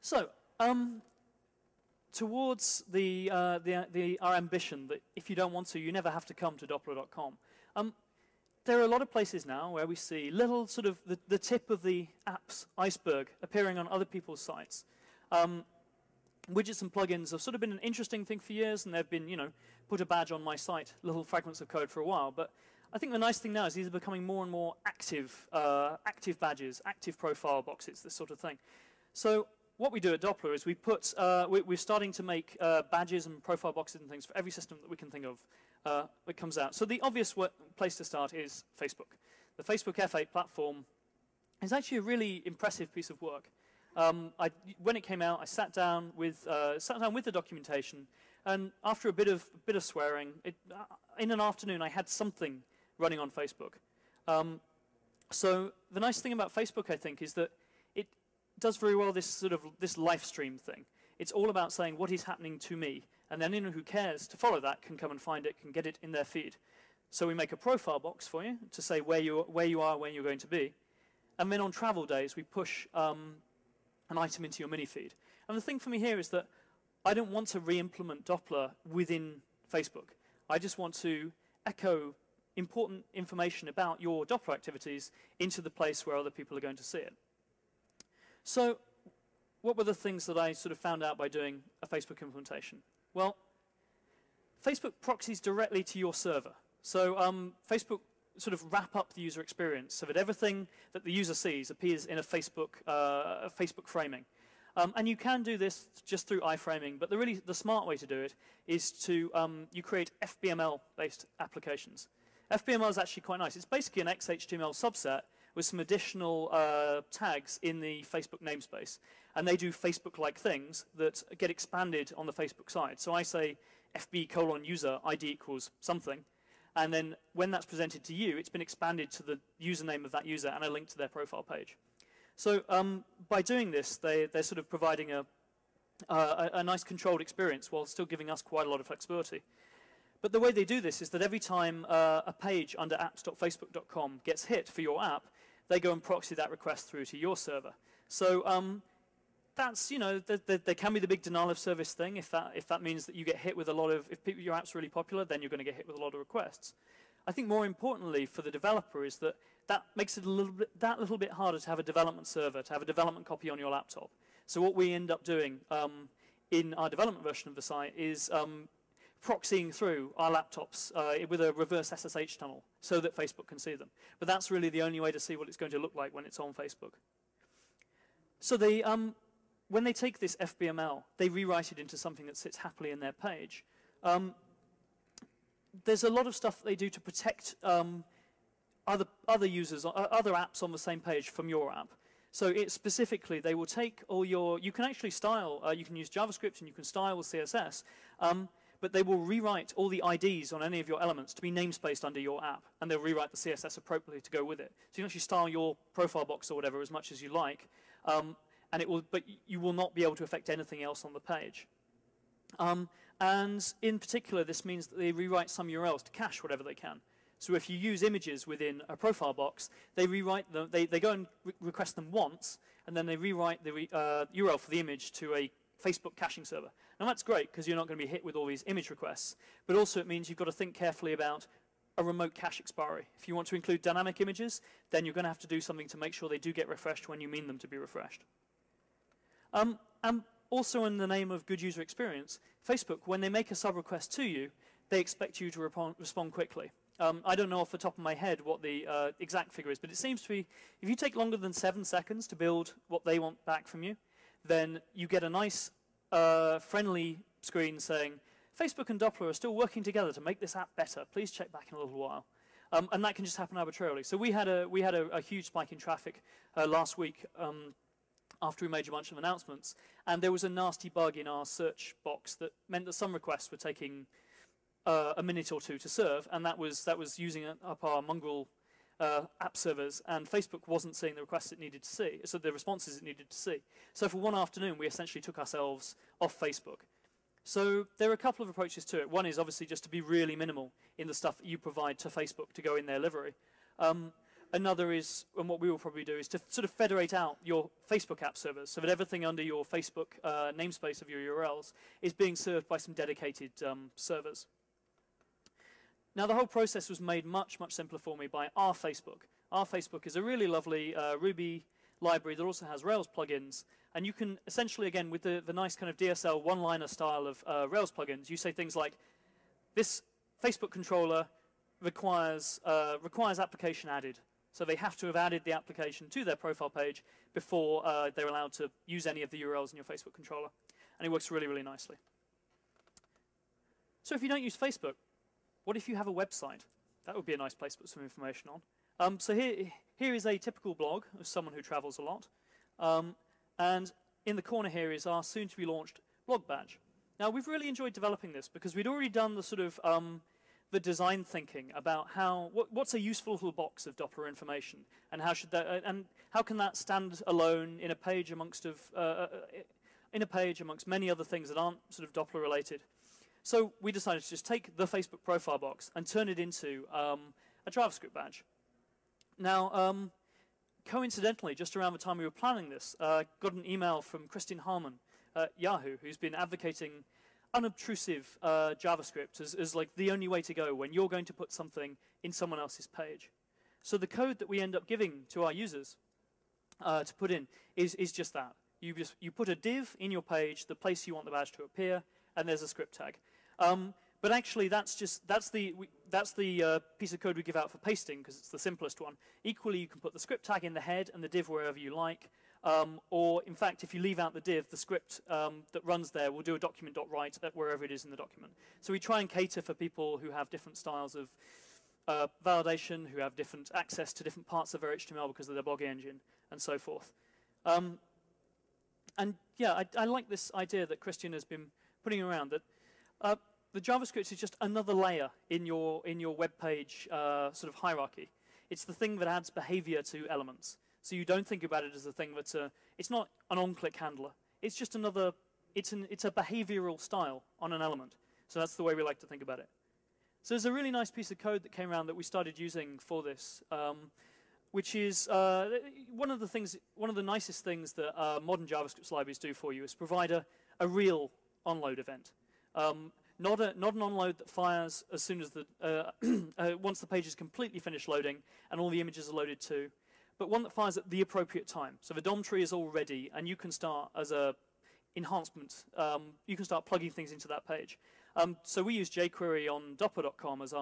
So, towards our ambition that if you don't want to, you never have to come to Dopplr.com. There are a lot of places now where we see little sort of the tip of the app's iceberg appearing on other people's sites. Widgets and plugins have sort of been an interesting thing for years, and they've been, you know, put a badge on my site, little fragments of code for a while. But I think the nice thing now is these are becoming more and more active, active badges, active profile boxes, this sort of thing. So what we do at Dopplr is we put, we're starting to make badges and profile boxes and things for every system that we can think of that comes out. So the obvious place to start is Facebook. The Facebook F8 platform is actually a really impressive piece of work. When it came out, I sat down with the documentation, and after a bit of swearing, in an afternoon I had something running on Facebook. So the nice thing about Facebook, I think, is that it does very well this sort of live stream thing. It's all about saying what is happening to me, and then anyone who cares to follow that can come and find it, can get it in their feed. So we make a profile box for you to say where you are, when you're going to be, and then on travel days we push an item into your mini feed. And the thing for me here is that I don't want to re-implement Dopplr within Facebook. I just want to echo important information about your Dopplr activities into the place where other people are going to see it. So what were the things that I sort of found out by doing a Facebook implementation? Well, Facebook proxies directly to your server. So Facebook sort of wrap up the user experience so that everything that the user sees appears in a Facebook framing. And you can do this just through iframing, but the smart way to do it is to you create FBML-based applications. FBML is actually quite nice. It's basically an XHTML subset with some additional tags in the Facebook namespace. And they do Facebook-like things that get expanded on the Facebook side. So I say FB:user ID equals something. And then when that's presented to you, it's been expanded to the username of that user and a link to their profile page. So by doing this, they're sort of providing a nice controlled experience while still giving us quite a lot of flexibility. But the way they do this is that every time a page under apps.facebook.com gets hit for your app, they go and proxy that request through to your server. So that's, you know, there can be the big denial of service thing if that means that you get hit with a lot of, if your app's really popular, then you're going to get hit with a lot of requests. I think more importantly for the developer is that makes it that little bit harder to have a development server, to have a development copy on your laptop. So what we end up doing in our development version of the site is proxying through our laptops with a reverse SSH tunnel so that Facebook can see them. But that's really the only way to see what it's going to look like when it's on Facebook. So they, when they take this FBML, they rewrite it into something that sits happily in their page. There's a lot of stuff they do to protect other users, other apps on the same page from your app. So specifically, they will take all your, you can actually style, you can use JavaScript and you can style with CSS, but they will rewrite all the IDs on any of your elements to be namespaced under your app, and they'll rewrite the CSS appropriately to go with it. So you can actually style your profile box or whatever as much as you like, and it will, but you will not be able to affect anything else on the page. And in particular, this means that they rewrite some URLs to cache whatever they can. So if you use images within a profile box, they rewrite them, they go and request them once, and then they rewrite the URL for the image to a Facebook caching server. Now that's great because you're not going to be hit with all these image requests, but also it means you've got to think carefully about a remote cache expiry. If you want to include dynamic images, then you're going to have to do something to make sure they do get refreshed when you mean them to be refreshed. And also in the name of good user experience, Facebook, when they make a sub request to you, they expect you to respond quickly. I don't know off the top of my head what the exact figure is, but it seems to be, if you take longer than 7 seconds to build what they want back from you, then you get a nice friendly screen saying, Facebook and Dopplr are still working together to make this app better. Please check back in a little while. And that can just happen arbitrarily. So we had a huge spike in traffic last week after we made a bunch of announcements, and there was a nasty bug in our search box that meant that some requests were taking a minute or two to serve, and that was using up our mongrel app servers, and Facebook wasn't seeing the requests it needed to see, so the responses it needed to see. So for one afternoon, we essentially took ourselves off Facebook. So there are a couple of approaches to it. One is obviously just to be really minimal in the stuff that you provide to Facebook to go in their livery. Another is, and what we will probably do, is to sort of federate out your Facebook app servers so that everything under your Facebook namespace of your URLs is being served by some dedicated servers. Now, the whole process was made much, much simpler for me by RFacebook. RFacebook is a really lovely Ruby library that also has Rails plugins. And you can essentially, again, with the nice kind of DSL one-liner style of Rails plugins, you say things like, this Facebook controller requires application added. So they have to have added the application to their profile page before they're allowed to use any of the URLs in your Facebook controller. And it works really, really nicely. So if you don't use Facebook, what if you have a website? That would be a nice place to put some information on. So here is a typical blog of someone who travels a lot. And in the corner here is our soon-to-be-launched blog badge. Now, we've really enjoyed developing this because we'd already done the sort of the design thinking about what's a useful little box of Dopplr information, and how can that stand alone in a page amongst many other things that aren't sort of Dopplr related. So we decided to just take the Facebook profile box and turn it into a JavaScript badge. Now, coincidentally, just around the time we were planning this, got an email from Christian Harmon at Yahoo, who's been advocating unobtrusive JavaScript as like the only way to go when you're going to put something in someone else's page. So the code that we end up giving to our users to put in is just that. You put a div in your page, the place you want the badge to appear, and there's a script tag. But actually, that's the piece of code we give out for pasting because it's the simplest one. Equally, you can put the script tag in the head and the div wherever you like. Or, in fact, if you leave out the div, the script that runs there will do a document.write at wherever it is in the document. So we try and cater for people who have different styles of validation, who have different access to different parts of their HTML because of their blogging engine, and so forth. And yeah, I like this idea that Christian has been putting around, that the JavaScript is just another layer in your web page sort of hierarchy. It's the thing that adds behavior to elements. So you don't think about it as a thing that's it's not an on-click handler. It's just another, it's a behavioral style on an element. So that's the way we like to think about it. So there's a really nice piece of code that came around that we started using for this, which is one of the nicest things that modern JavaScript libraries do for you is provide a real onload event. Not an onload that fires as soon as once the page is completely finished loading and all the images are loaded too, but one that fires at the appropriate time. So the DOM tree is all ready, and you can start as a enhancement. You can start plugging things into that page. So we use jQuery on Dopplr.com as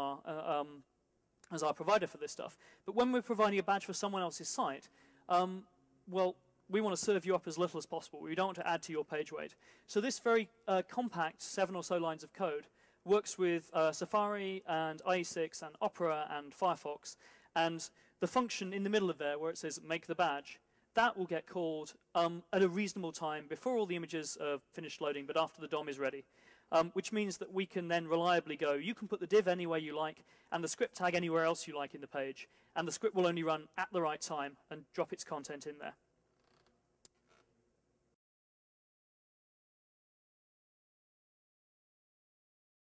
our provider for this stuff. But when we're providing a badge for someone else's site, well, we want to serve you up as little as possible. We don't want to add to your page weight. So this very compact 7 or so lines of code works with Safari and IE6 and Opera and Firefox. And the function in the middle of there where it says make the badge, that will get called at a reasonable time before all the images are finished loading, but after the DOM is ready. Which means that we can then reliably go, you can put the div anywhere you like and the script tag anywhere else you like in the page, and the script will only run at the right time and drop its content in there.